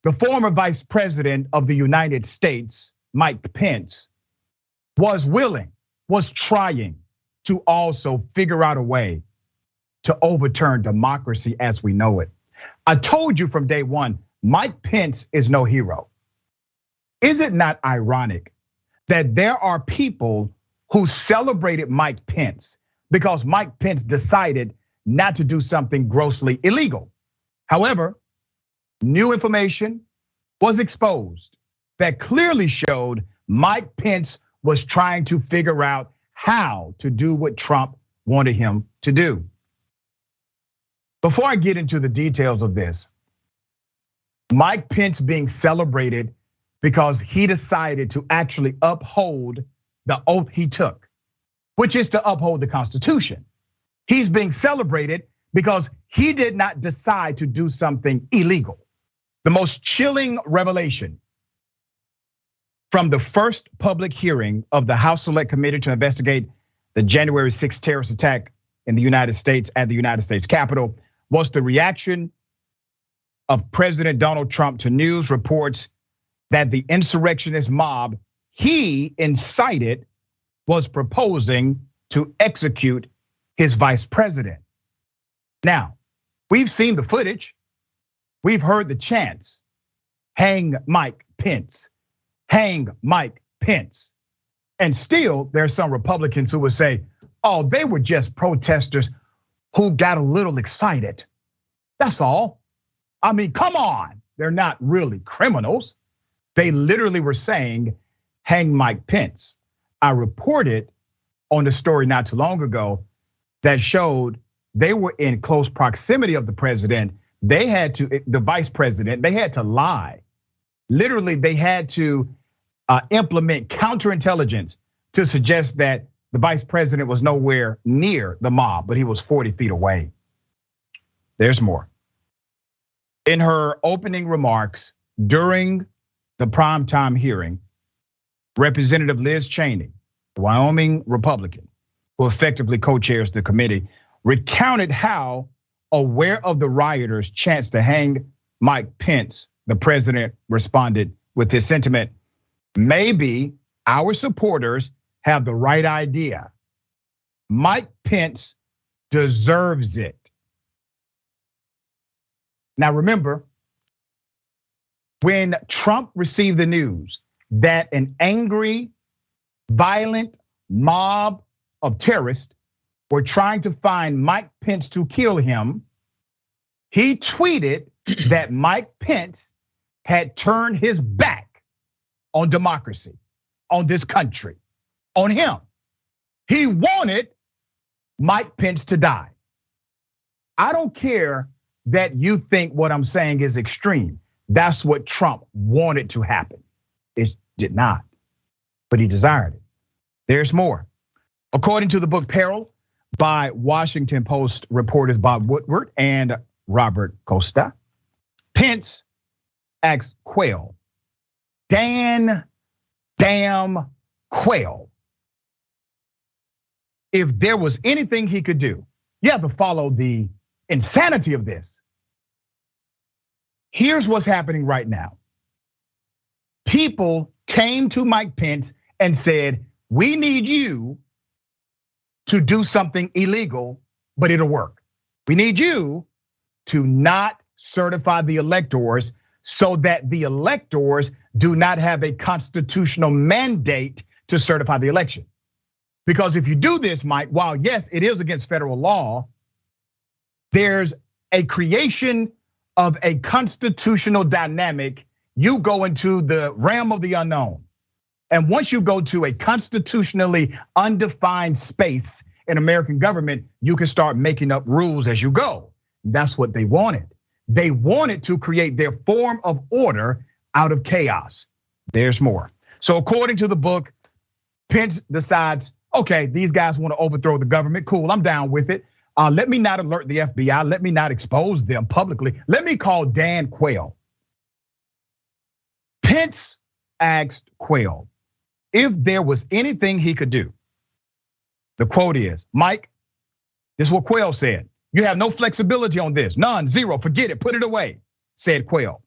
The former vice president of the United States, Mike Pence, was trying to also figure out a way to overturn democracy as we know it. I told you from day one, Mike Pence is no hero. Is it not ironic that there are people who celebrated Mike Pence because Mike Pence decided not to do something grossly illegal? However, new information was exposed that clearly showed Mike Pence was trying to figure out how to do what Trump wanted him to do. Before I get into the details of this, Mike Pence being celebrated because he decided to actually uphold the oath he took, which is to uphold the Constitution. He's being celebrated because he did not decide to do something illegal. The most chilling revelation from the first public hearing of the House Select Committee to investigate the January 6th terrorist attack in the United States at the United States Capitol was the reaction of President Donald Trump to news reports that the insurrectionist mob he incited was proposing to execute his vice president. Now, we've seen the footage. We've heard the chants, hang Mike Pence, hang Mike Pence. And still, there's some Republicans who would say, oh, they were just protesters who got a little excited. That's all. I mean, come on. They're not really criminals. They literally were saying, hang Mike Pence. I reported on the story not too long ago that showed they were in close proximity of the president. They had to, the vice president, they had to lie. Literally, they had to implement counterintelligence to suggest that the vice president was nowhere near the mob, but he was 40 feet away. There's more. In her opening remarks during the primetime hearing, Representative Liz Cheney, the Wyoming Republican, who effectively co-chairs the committee, recounted how, aware of the rioters' chance to hang Mike Pence, the president responded with this sentiment: maybe our supporters have the right idea. Mike Pence deserves it. Now remember, when Trump received the news that an angry, violent mob of terrorists were trying to find Mike Pence to kill him, he tweeted that Mike Pence had turned his back on democracy, on this country, on him. He wanted Mike Pence to die. I don't care that you think what I'm saying is extreme. That's what Trump wanted to happen. It did not, but he desired it. There's more. According to the book Peril by Washington Post reporters Bob Woodward and Robert Costa, Pence asked Quayle, Dan damn Quayle, if there was anything he could do. You have to follow the insanity of this. Here's what's happening right now. People came to Mike Pence and said, we need you to do something illegal, but it'll work. We need you to not certify the electors so that the electors do not have a constitutional mandate to certify the election. Because if you do this, Mike, while yes, it is against federal law, there's a creation of a constitutional dynamic. You go into the realm of the unknown. And once you go to a constitutionally undefined space in American government, you can start making up rules as you go. That's what they wanted. They wanted to create their form of order out of chaos. There's more. So according to the book, Pence decides, okay, these guys want to overthrow the government. Cool, I'm down with it. Let me not alert the FBI. Let me not expose them publicly. Let me call Dan Quayle. Pence asked Quayle if there was anything he could do. The quote is, Mike, this is what Quayle said. You have no flexibility on this. None, zero, forget it, put it away, said Quayle.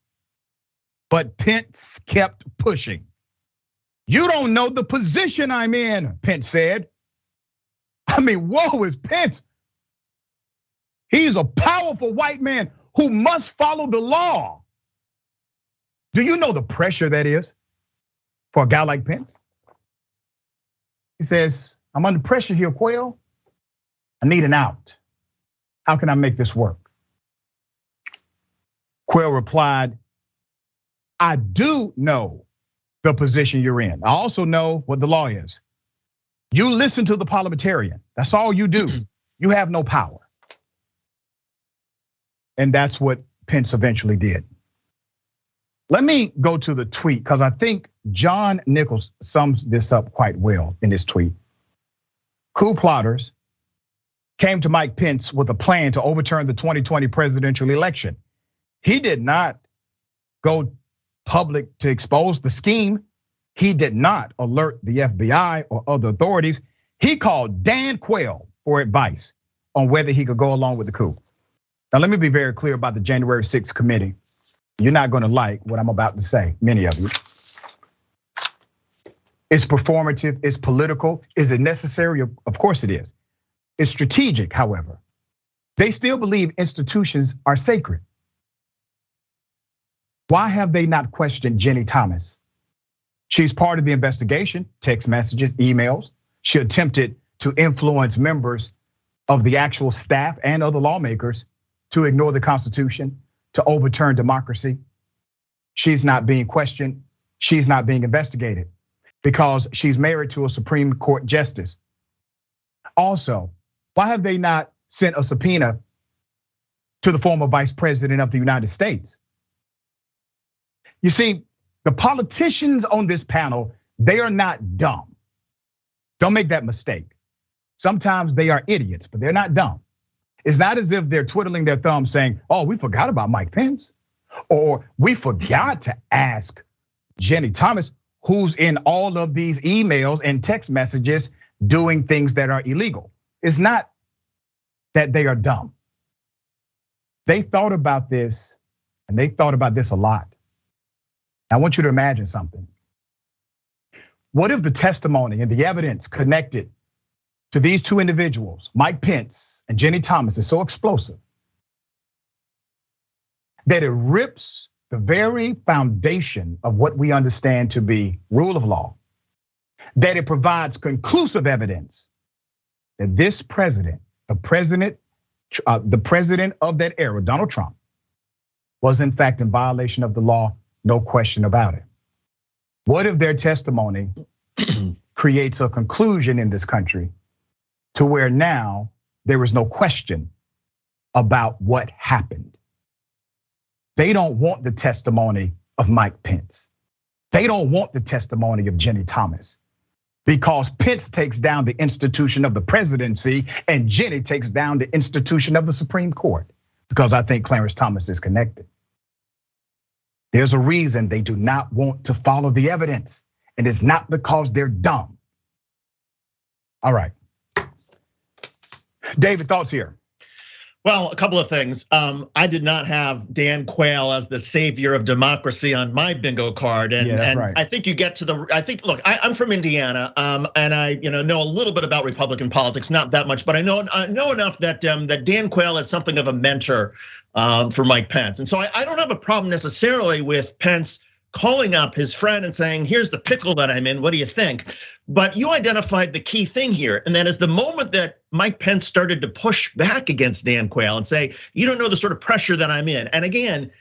but Pence kept pushing. You don't know the position I'm in, Pence said. I mean, woe is Pence. He's a powerful white man who must follow the law. Do you know the pressure that is for a guy like Pence? He says, I'm under pressure here, Quayle. I need an out. How can I make this work? Quayle replied, I do know the position you're in. I also know what the law is. You listen to the parliamentarian. That's all you do. You have no power. And that's what Pence eventually did. Let me go to the tweet because I think John Nichols sums this up quite well in his tweet. Coup plotters came to Mike Pence with a plan to overturn the 2020 presidential election. He did not go public to expose the scheme. He did not alert the FBI or other authorities. He called Dan Quayle for advice on whether he could go along with the coup. Now, let me be very clear about the January 6th committee. You're not gonna like what I'm about to say, many of you. It's performative, it's political. Is it necessary? Of course it is. It's strategic, however. They still believe institutions are sacred. Why have they not questioned Ginni Thomas? She's part of the investigation, text messages, emails. She attempted to influence members of the actual staff and other lawmakers to ignore the Constitution, to overturn democracy. She's not being questioned. She's not being investigated because she's married to a Supreme Court justice. Also, why have they not sent a subpoena to the former vice president of the United States? You see, the politicians on this panel, they are not dumb. Don't make that mistake. Sometimes they are idiots, but they're not dumb. It's not as if they're twiddling their thumbs saying, oh, we forgot about Mike Pence. Or we forgot to ask Ginni Thomas, who's in all of these emails and text messages doing things that are illegal. It's not that they are dumb. They thought about this, and they thought about this a lot. I want you to imagine something. What if the testimony and the evidence connected to these two individuals, Mike Pence and Ginni Thomas, is so explosive that it rips the very foundation of what we understand to be rule of law, that it provides conclusive evidence that this president, the president of that era, Donald Trump, was in fact in violation of the law, no question about it. What if their testimony creates a conclusion in this country to where now there is no question about what happened? They don't want the testimony of Mike Pence. They don't want the testimony of Ginni Thomas because Pence takes down the institution of the presidency and Ginni takes down the institution of the Supreme Court because I think Clarence Thomas is connected. There's a reason they do not want to follow the evidence, and it's not because they're dumb. All right. David, thoughts here? Well, a couple of things. I did not have Dan Quayle as the savior of democracy on my bingo card, and right. I think you get to the. I think, look, I'm from Indiana, and I know a little bit about Republican politics, not that much, but I know enough that that Dan Quayle is something of a mentor for Mike Pence, and so I don't have a problem necessarily with Pence calling up his friend and saying, here's the pickle that I'm in, what do you think? But you identified the key thing here, and that is the moment that Mike Pence started to push back against Dan Quayle and say, you don't know the sort of pressure that I'm in. And again,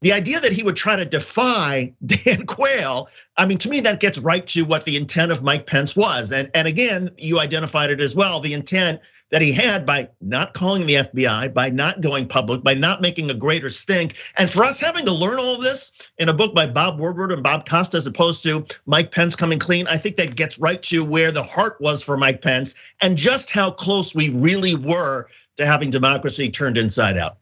the idea that he would try to defy Dan Quayle, I mean, to me, that gets right to what the intent of Mike Pence was. And again, you identified it as well, the intent that he had by not calling the FBI, by not going public, by not making a greater stink. And for us having to learn all of this in a book by Bob Woodward and Bob Costa, as opposed to Mike Pence coming clean, I think that gets right to where the heart was for Mike Pence and just how close we really were to having democracy turned inside out.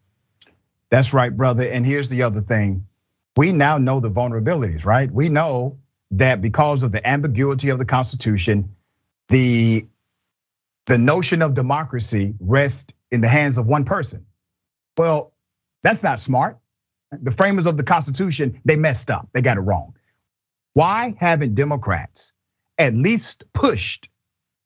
That's right, brother. And here's the other thing. We now know the vulnerabilities, right? We know that because of the ambiguity of the Constitution, the notion of democracy rests in the hands of one person. Well, that's not smart. the framers of the Constitution, they messed up. They got it wrong. Why haven't Democrats at least pushed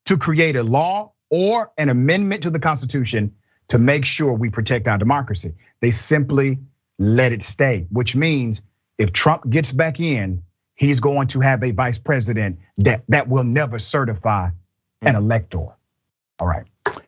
to create a law or an amendment to the Constitution to make sure we protect our democracy? They simply let it stay, which means if Trump gets back in, he's going to have a vice president that will never certify an elector. All right.